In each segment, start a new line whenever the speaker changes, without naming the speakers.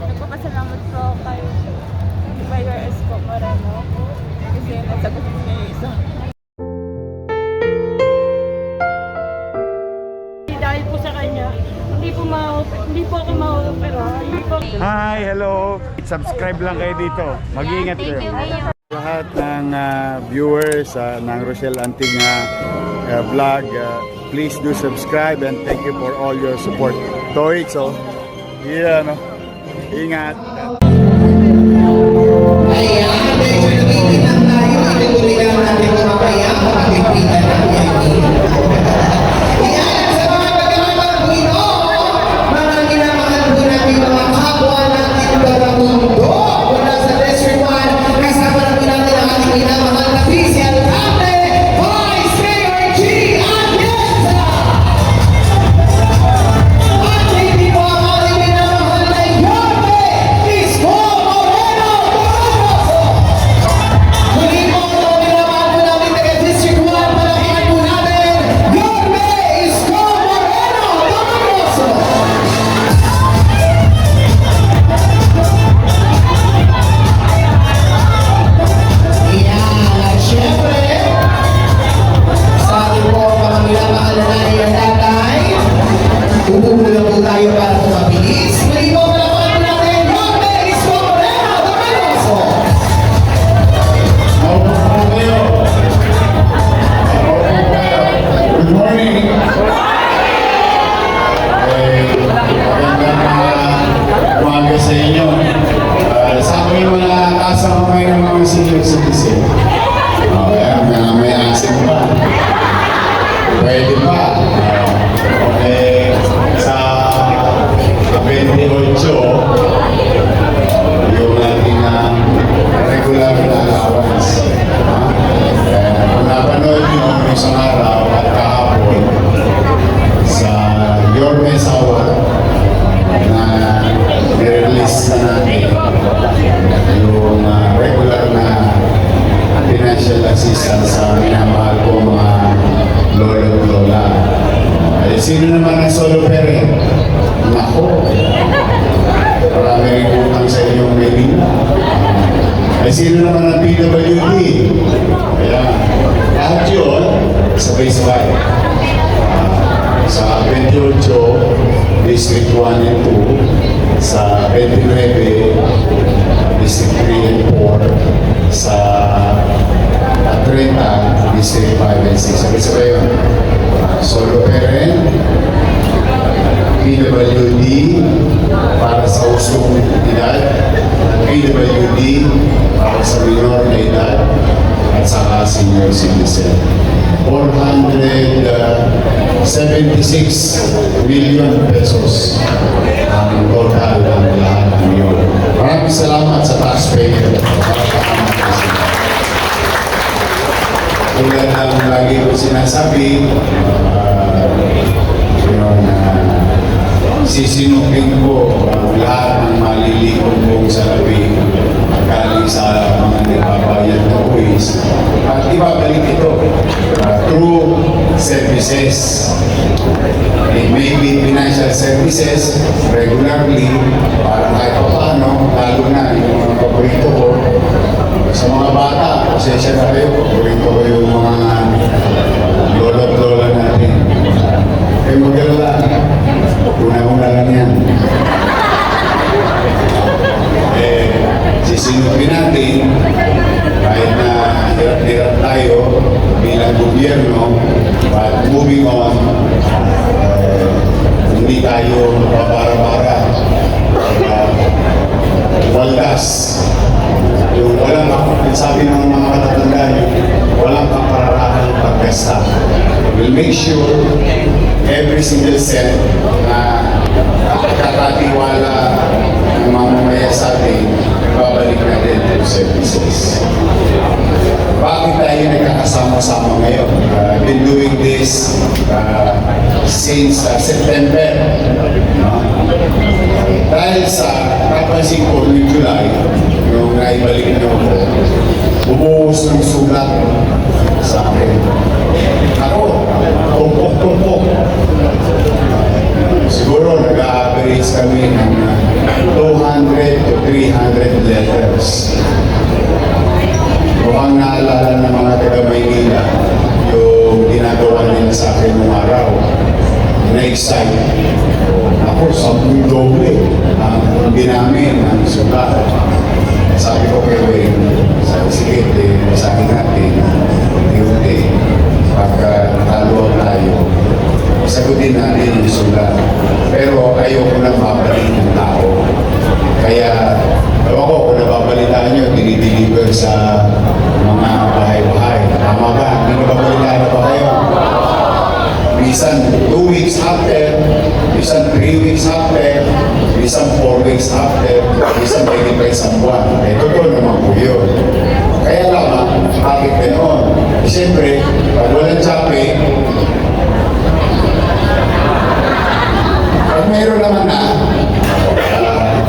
Nagpapasalamat po kay Mayor Isko Moreno kasi nasagot niya yung isa. Dahil po sa kanya, hindi po ako ma-opera.
Hi, hello. Subscribe lang kayo dito. Mag-iingat kayo. Lahat ng viewers ng Rochelle Antig vlog, please do subscribe and thank you for all your support. Toy, so, yeah, no? Ingat.
Ayan, medyo nabibilang tayo. Itutuloy lang natin mamaya. Pagkikita natin. Ayan, sa mga pagkakamang Pino, mga ginamahal po natin mga kapwa natin sa mundo. Mula sa District 1, kasama na po natin ang ating ginamahal na Vice Alcalde, Vice Mayor G. Atienza. At hindi po ang ating ginamahal na Yorme Isko Moreno Toroso. Muli po ito, ginamahal po natin taga District 1, palakihan po natin Yorme Isko Moreno Toroso. Ayan, at syempre, sa ating po mga minamahal na nanay at tatay, umuulan po tayo para po mabilis. Muli po palakihan po natin Yorme Isko Moreno Toroso.
Good morning. Magandang umaga sa inyo. Sa akin mga kasama kayo ng mga senior citizen. May asin pa. Pwede pa. Okay. Sa 28, yung ating regular na allowance. Kung napanood nyo yung isang araw at kahapon sa Yorme Sawa na nirelease na natin yung regular na financial assistance sa minamahal ko mga lolo at lola. Ay, sino naman ang solo parent? Nako, marami rin utang sa inyong Medina. Ay, sino naman ang PWD? Ayan. Lahat yun, sabay-sabay. Sa 28, District 1 and 2. Sa 29, District 3 and 4. Sa 30, District 5 and 6. Sabay-sabay yun. Solo parent, PWD para sa usong edad, PWD para sa minor na edad, at saka senior citizen. 476 million pesos ang total ng lahat ng yun. Maraming salamat sa taxpayer. Tulad ng lagi ko sinasabi, sisinupin ko lahat ng malilikong kong salapi galing sa mga nagbabayad na buwis at ibabalik ito through services. It may be financial services regularly para kahit pa paano, lalo na yung mga paborito ko sa mga bata, pasensya na kayo, paborito ko yung mga lola at lola natin. Kaya mag-alala, una-una lang yan. Sisinupin natin kahit na hirap-hirap tayo bilang gobyerno, but moving on, hindi tayo mapapara-para. Waldas. Yung walang, sabi ng mga katatandaan, walang kapararahan ng paggasta. We'll make sure every single cent na kakatiwala ng mga mamaya sa atin, babalik natin to services. Bakit tayo nagkakasama-sama ngayon? I've been doing this since September. Dahil sa napansin ko noong July, yung naibalik niyo ko, bumuhos ng sulat sa akin. Ako, tumpok-tumpok. Siguro nag-a-average kami ng 200 din namin ang sulat. Sabi ko kay Wayne, sabi sige, sabi natin, hindi, pagka nakaluwag tayo, sagutin natin yung sulat. Pero ayoko na mabalik ng tao. Kaya, ewan ko, kung nababalitaan nyo, dinideliver sa mga bahay-bahay. Tama ba? Hindi nababalitaan na ba kayo? Minsan 2 weeks after, minsan 3 weeks after, minsan 4 weeks after, minsan pwede pa isang buwan. Eh, totoo naman po yun. Kaya lang, bakit ganoon? Siyempre, pag walang tsape, pag mayroon naman na,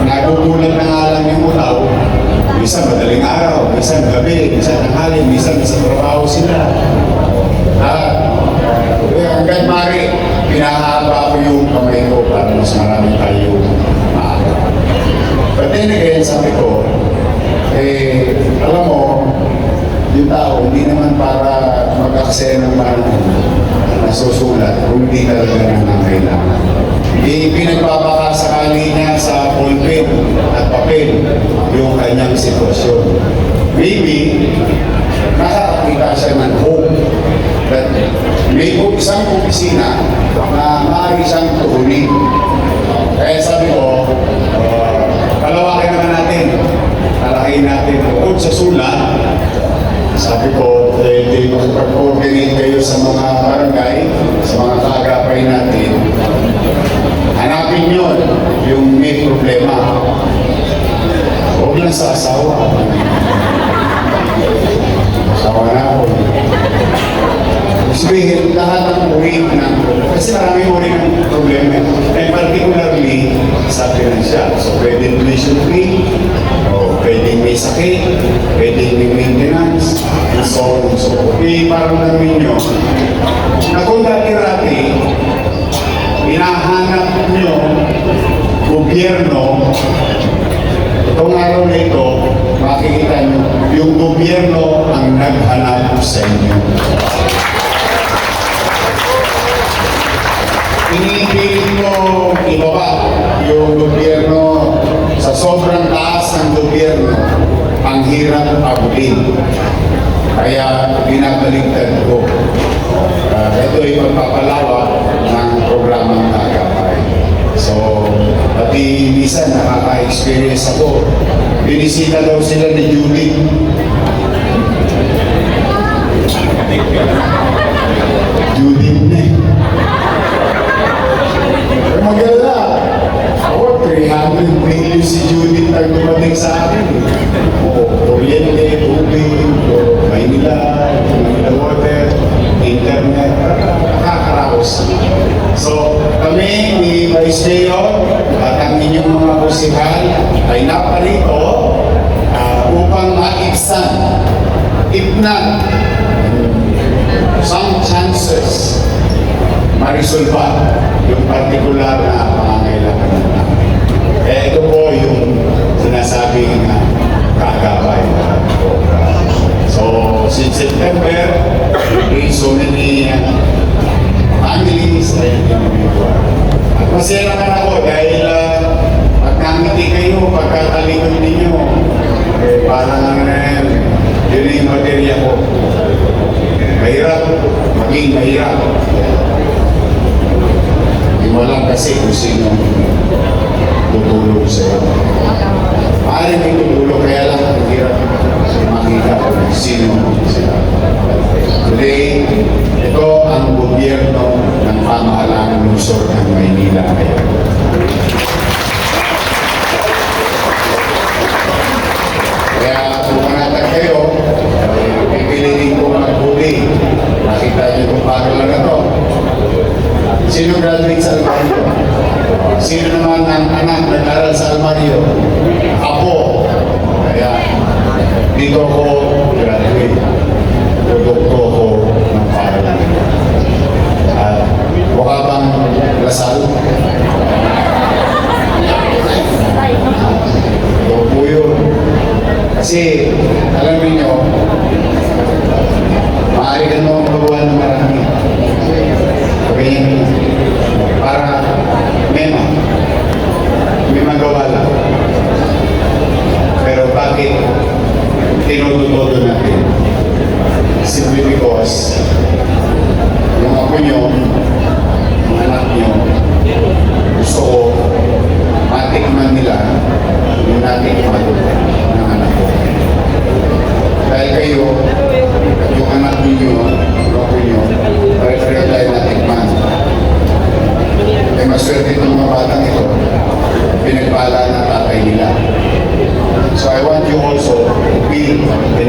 nagugulat na nga lang yung utaw, minsan madaling araw, minsan gabi, minsan tanghali, minsan sa trabaho sila. Hanggang mari, pinahaba ko yung kamay ko para mas marami tayo maaga. But then again, sabi ko, alam mo, yung tao, hindi naman para mag-aksaya ng panahon na susulat kung hindi talaga nangangailangan. Pinagpapakasakali niya sa pulpit at papel yung kanyang sitwasyon. Maybe, nakakakita siya ng hope that may isang opisina na maaari siyang tuunin. Kaya sabi ko, palawakin naman natin, talahin natin bukod sa sulat. Sabi ko, makipag-coordinate kayo sa mga barangay, sa mga kaagapay natin. Hanapin yun, yung may problema. Huwag lang sa asawa. Asawa na ako. Sabihin, lahat ng uri ng kasi marami uri ng problema. And particularly sa financial. So, pwede tuition fee, o pwede may sakit, pwede may maintenance, and so on and so on. Parang namin nyo, na kung dati-rati, hinahanap nyo, gobyerno, itong araw na ito, makikita nyo, yung gobyerno ang naghanap sa inyo. Pinipilit ko ibaba yung gobyerno sa sobrang taas ng gobyerno, ang hirap abulin. Kaya binabaligtad ko. Ito ay pagpapalawak ng programang Agapay. So, pati minsan nakaka-experience ako. Binisita daw sila ni Judith. Judith na eh. Maganda. Ako, 300 million si Judith ang dumating sa akin. Kuryente, tubig, Maynila, Maynila water, internet, nakakaraos. So, kami ni Vice Mayor at ang inyong mga kusihal ay naparito upang maibsan, if not, some chances marisolba yung partikular na pangangailangan natin. Ito po yung sinasabing kaagapay na program. So, since September, so many families and individual. At masaya naman ako dahil pagkangiti kayo, pagkatalikod ninyo, parang yun yung materiya ko. Mahirap, maging mahirap. Walang kasi kung sino tutulong sa'yo. Maaaring may tutulong, kaya lang ang hirap makita kung sino sila. Today, ito ang gobyerno ng pamahalaan ng lungsod ng Maynila ngayon. Kaya kung manatag kayo, pipiliin ko magbuli. Nakita niyo kung paano lang ito. Sino graduate sa Almario? Sino naman ang anak nag-aral sa Almario? Apo. Kaya dito ako graduate. Produkto ako ng paralan. At mukha bang lasal? Ito po yun. Kasi alam niyo, maaari ka naman magawa ng marami. Para may magawa lang.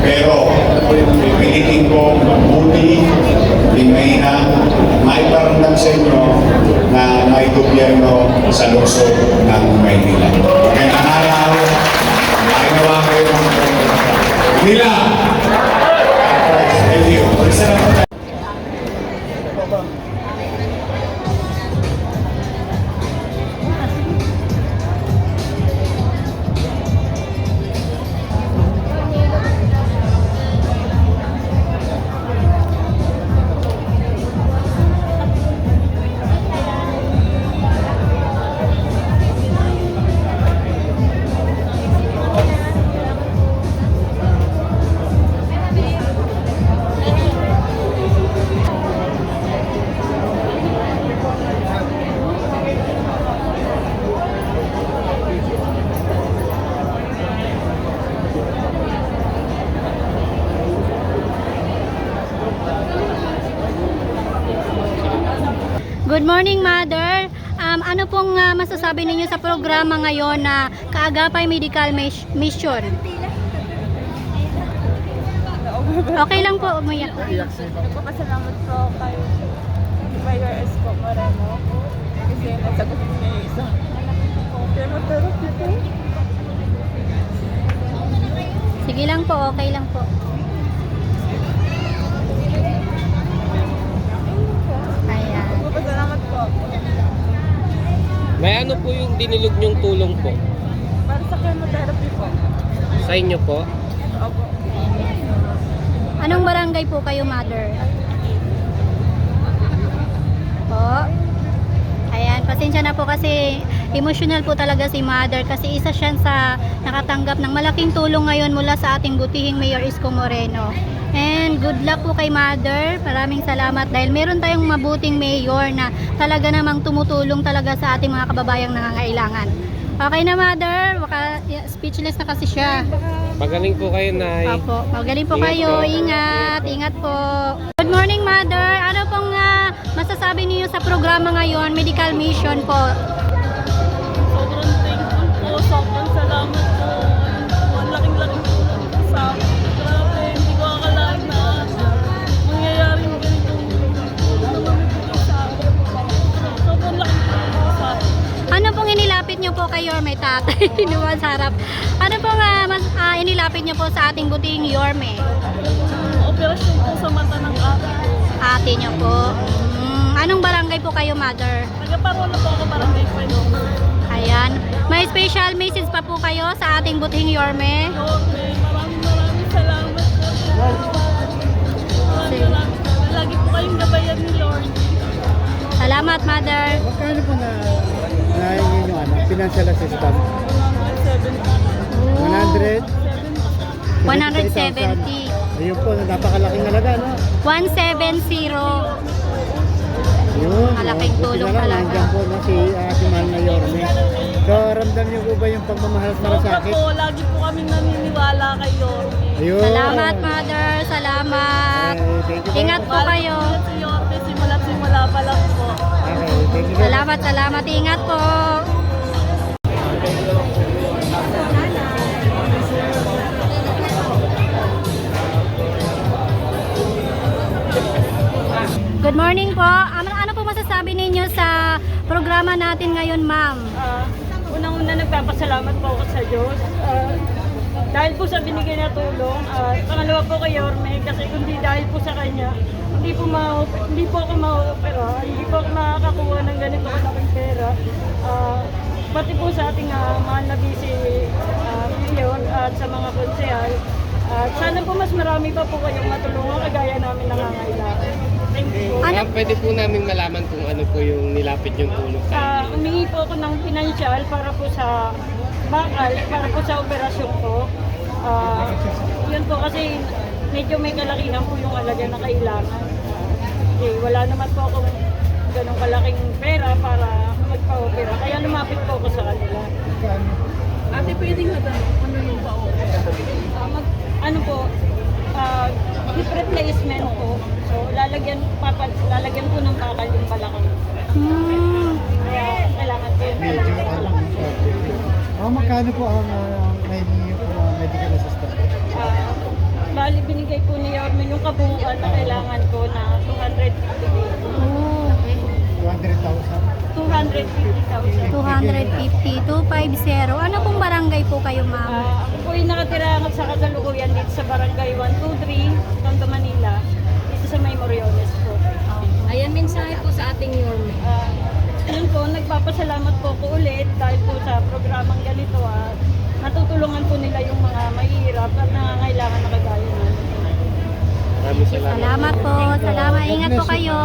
Pero, pipilitin ko mabuti, hingay-hinang, may paramdam sa inyo na may gobyerno sa lungsod ng Maynila. Ngayong araw, ay nawa kayo ng Manila! Thank you. Salamat.
Good morning, Mother. Ano pong masasabi ninyo sa programa ngayon na Kaagapay Medical Mission? Okay lang po, umiyak.
Nagpapasalamat po kay Mayor Esco Moreno kasi nasagot niya yung isa. Chemotherapy po.
Sige lang po, okay lang po. Ayan.
Nagpapasalamat po.
May ano po yung dinilog niyong tulong po?
Para sa chemotherapy po.
Sa inyo po?
Opo.
Anong barangay po kayo, Mother? Po. Ayan, pasensya na po kasi emotional po talaga si Mother kasi isa siya sa nakatanggap ng malaking tulong ngayon mula sa ating butihing Mayor Isko Moreno. And good luck po kay Mother. Maraming salamat dahil meron tayong mabuting mayor na talaga namang tumutulong talaga sa ating mga kababayang nangangailangan. Okay na, Mother. Baka speechless na kasi siya.
Magaling po kayo, Nay.
Opo, magaling po
Ingat
kayo.
po.
Ingat, ingat po. Good morning, Mother. Ano pong masasabi niyo sa programa ngayon, Medical Mission po?
Sobrang thankful po. Sobrang salamat
nyo po kay Yorme, tatay, naman sa harap. Ano po nga inilapit nyo po sa ating butihing Yorme?
Operasyon po sa mata ng ate ko.
Ate nyo po. Anong barangay po kayo, mother?
Nagpapangulo po ako barangay pa yun.
Ayan. May special message pa po kayo sa ating butihing Yorme?
Maraming salamat po. Lagi po kayong gabayan ni Lord.
Salamat, mother.
Magkano po na yun yung financial assistance? 100?
170.
Ayun po, napakalaking halaga, no?
170.
Ayun.
Malaking tulong
buti na lang,
talaga.
nandiyan po na si Mahal na Yorme. So, ramdam niyo po ba yung pagmamahal at
Sobra
malasakit?
po, lagi po kami naniniwala kay Yorme.
Ayun.
Salamat, mother. Salamat.
Thank you.
Ingat po kayo.
Si Yorme, simula pa lang po.
Okay, thank you.
Salamat, salamat. Ingat po. Good morning po. Ano po masasabi ninyo sa programa natin ngayon, ma'am?
Unang-una nagpapasalamat po ako sa Diyos. Dahil po sa binigay na tulong. Pangalawa po kay Yorme kasi kundi dahil po sa kanya, hindi po ako ma-opera, hindi po ako makakakuha ng ganito kalaking pera. Pati po sa ating mahal na busy Mayor at sa mga konsehal. Sana po mas marami pa po kayong matulungan kagaya namin nangangailangan. Thank you.
Pwede po namin malaman kung ano po yung nilapit yung tulong sa inyo.
Humingi po ako ng financial para po sa bakal, para po sa operasyon ko. Yun po kasi medyo may kalakihan po yung alaga na kailangan. Wala naman po akong ganong kalaking pera para magpa-opera. Kaya lumapit po ako sa kanila. Ate, pwedeng ano yung pa-opera? Ano po, hip replacement po. So, lalagyan po ng bakal yung balakang. Kaya kailangan po yung
Medyo
balakang.
magkano po ang may medical assistance?
Bali, binigay po ni Yorme yung kabuuan na kailangan ko na
200,000?
250,000.
250, 250. Ano pong barangay po kayo, ma'am?
Ako po yung nakatira sa kasalukuyan dito sa Barangay 123, Tondo, Manila. Dito sa May Moriones po.
Ayan, mensahe po sa ating Yorme.
Yun po, nagpapasalamat po ko ulit dahil po sa programang ganito at natutulungan po nila yung mga mahihirap at nangangailangan na kagaya namin.
Maraming salamat.
Salamat po. Salamat. Ingat po kayo.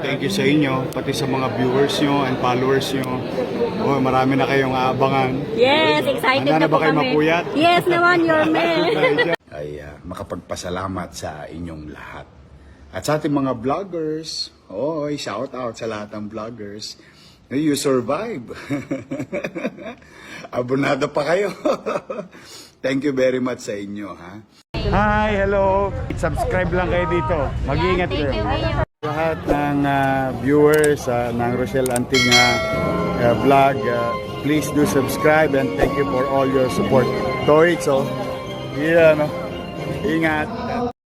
Thank you sa inyo, pati sa mga viewers nyo and followers nyo. Oh, marami na kayong aabangan.
Yes, excited
Handa
na
na ba
po
kayo
kami.
mapuyat?
Yes naman, Yorme.
Ay makapagpasalamat sa inyong lahat. At sa ating mga vloggers, shout out sa lahat ng vloggers. You survive. Abonado pa kayo. Thank you very much sa inyo, ha?
Hi, hello. Subscribe lang kayo dito. Mag-iingat
Thank
kayo.
you, Mayor.
Lahat ng viewers ng Rochelle Antig vlog, please do subscribe and thank you for all your support. Toits, yeah, no? Ingat.